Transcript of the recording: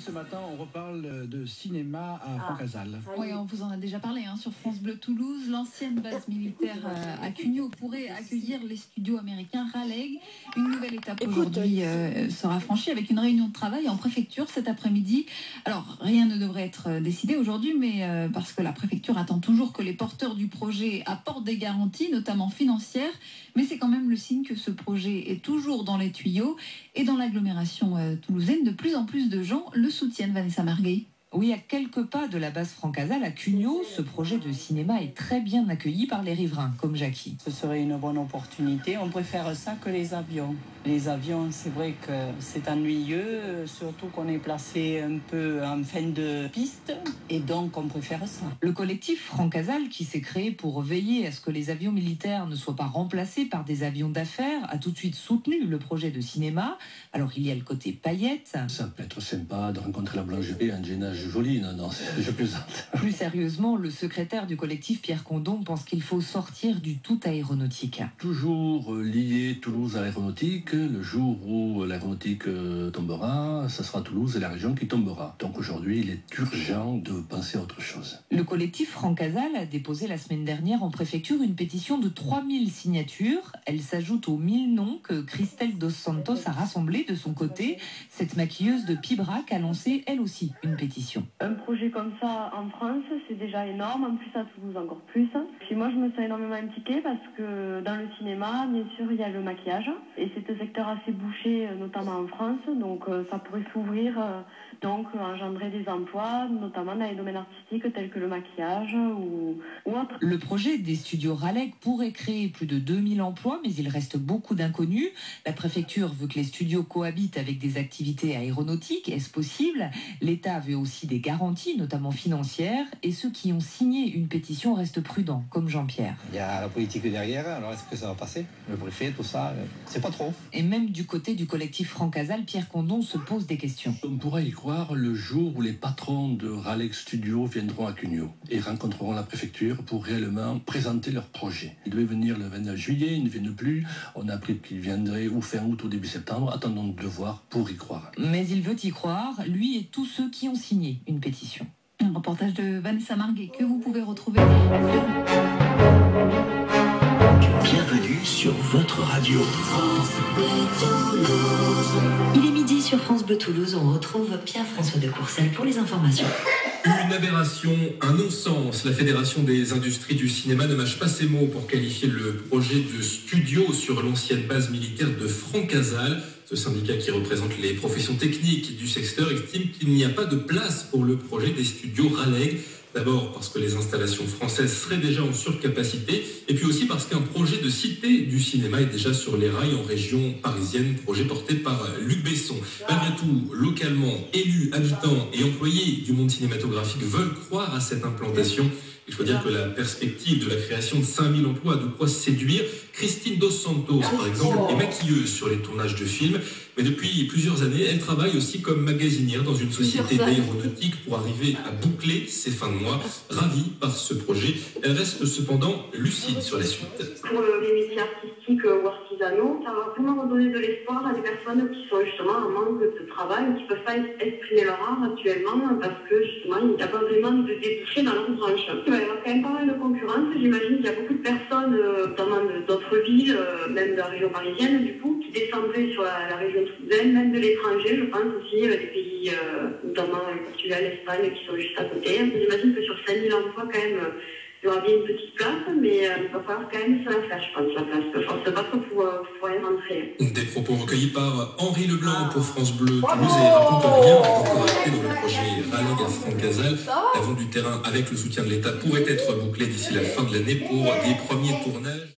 Ce matin, on reparle de cinéma à Francazal. Oui, on vous en a déjà parlé sur France Bleu Toulouse. L'ancienne base militaire à Cugnot pourrait accueillir les studios américains Raleigh. Une nouvelle étape aujourd'hui sera franchie avec une réunion de travail en préfecture cet après-midi. Alors, rien ne devrait être décidé aujourd'hui, mais parce que la préfecture attend toujours que les porteurs du projet apportent des garanties, notamment financières. Mais c'est quand même le signe que ce projet est toujours dans les tuyaux. Et dans l'agglomération toulousaine, de plus en plus de gens le soutiennent, Vanessa Marguet. Oui, à quelques pas de la base Francazal, à Cugnot, ce projet de cinéma est très bien accueilli par les riverains, comme Jackie. Ce serait une bonne opportunité. On préfère ça que les avions. Les avions, c'est vrai que c'est ennuyeux, surtout qu'on est placé un peu en fin de piste, et donc on préfère ça. Le collectif Francazal, qui s'est créé pour veiller à ce que les avions militaires ne soient pas remplacés par des avions d'affaires, a tout de suite soutenu le projet de cinéma. Alors il y a le côté paillettes. Ça peut être sympa de rencontrer la boulangerie, un gainage joli, non, je plaisante. Plus sérieusement, le secrétaire du collectif Pierre Condon pense qu'il faut sortir du tout aéronautique. Toujours lié Toulouse à l'aéronautique, le jour où l'aéronautique tombera, ça sera Toulouse et la région qui tombera. Donc aujourd'hui, il est urgent de penser à autre chose. Le collectif Francazal a déposé la semaine dernière en préfecture une pétition de 3000 signatures. Elle s'ajoute aux 1000 noms que Christelle Dos Santos a rassemblés de son côté. Cette maquilleuse de Pibrac a lancé elle aussi une pétition. Un projet comme ça en France, c'est déjà énorme, en plus à Toulouse encore plus. Puis moi je me sens énormément impliquée parce que dans le cinéma, bien sûr, il y a le maquillage et c'est un secteur assez bouché, notamment en France, donc ça pourrait s'ouvrir, donc engendrer des emplois, notamment dans les domaines artistiques tels que le maquillage ou autre. Le projet des studios Raleigh pourrait créer plus de 2000 emplois, mais il reste beaucoup d'inconnus. La préfecture veut que les studios cohabitent avec des activités aéronautiques. Est-ce possible? L'État veut aussi des garanties, notamment financières, et ceux qui ont signé une pétition restent prudents, comme Jean-Pierre. Il y a la politique derrière, alors est-ce que ça va passer? Le préfet, tout ça, c'est pas trop. Et même du côté du collectif Francazal, Pierre Condon se pose des questions. On pourra y croire le jour où les patrons de Raleigh Studio viendront à Cugnot et rencontreront la préfecture pour réellement présenter leur projet. Ils devaient venir le 29 juillet, ils ne viennent plus. On a appris qu'ils viendraient ou fin août ou début septembre. Attendons de voir pour y croire. Mais il veut y croire, lui et tous ceux qui ont signé une pétition. Un reportage de Vanessa Marguet que vous pouvez retrouver. Bienvenue sur votre radio. Il est midi sur France Bleu Toulouse. On retrouve Pierre-François de Courcelles pour les informations. Une aberration, un non-sens. La Fédération des industries du cinéma ne mâche pas ses mots pour qualifier le projet de studio sur l'ancienne base militaire de Francazal. Ce syndicat qui représente les professions techniques du secteur estime qu'il n'y a pas de place pour le projet des studios Raleigh. D'abord parce que les installations françaises seraient déjà en surcapacité, et puis aussi parce qu'un projet de cité du cinéma est déjà sur les rails en région parisienne, projet porté par Luc Besson. Malgré tout, localement, élus, habitants et employés du monde cinématographique veulent croire à cette implantation. Il faut dire que la perspective de la création de 5000 emplois a de quoi séduire. Christine Dos Santos, par exemple, est maquilleuse sur les tournages de films. Mais depuis plusieurs années, elle travaille aussi comme magasinière dans une société d'aéronautique pour arriver à boucler ses fins de mois. Ravie par ce projet, elle reste cependant lucide sur la suite. Pour les métiers artistiques ou artisanaux, ça va vraiment redonner de l'espoir à des personnes qui sont justement en manque de travail, qui ne peuvent pas exprimer leur art actuellement parce que justement il n'y a pas vraiment de débouchés dans leur branche. Il va y avoir quand même pas mal de concurrence. J'imagine qu'il y a beaucoup de personnes, notamment d'autres villes, même de la région parisienne du coup, qui descendraient sur la région toulousaine, même de l'étranger, je pense aussi, des pays, notamment le Portugal, l'Espagne, qui sont juste à côté. J'imagine que sur 5000 emplois, quand même, il y aura bien une petite place, mais il va falloir quand même se la faire, je pense, la place. Je pense pas trop pour y rentrer. Des propos recueillis par Henri Leblanc pour France Bleu Toulouse, et rappelons que rien n'est encore acté dans le projet Raleigh à Francazal. La vente du terrain avec le soutien de l'État pourrait être bouclée d'ici la fin de l'année pour des premiers tournages.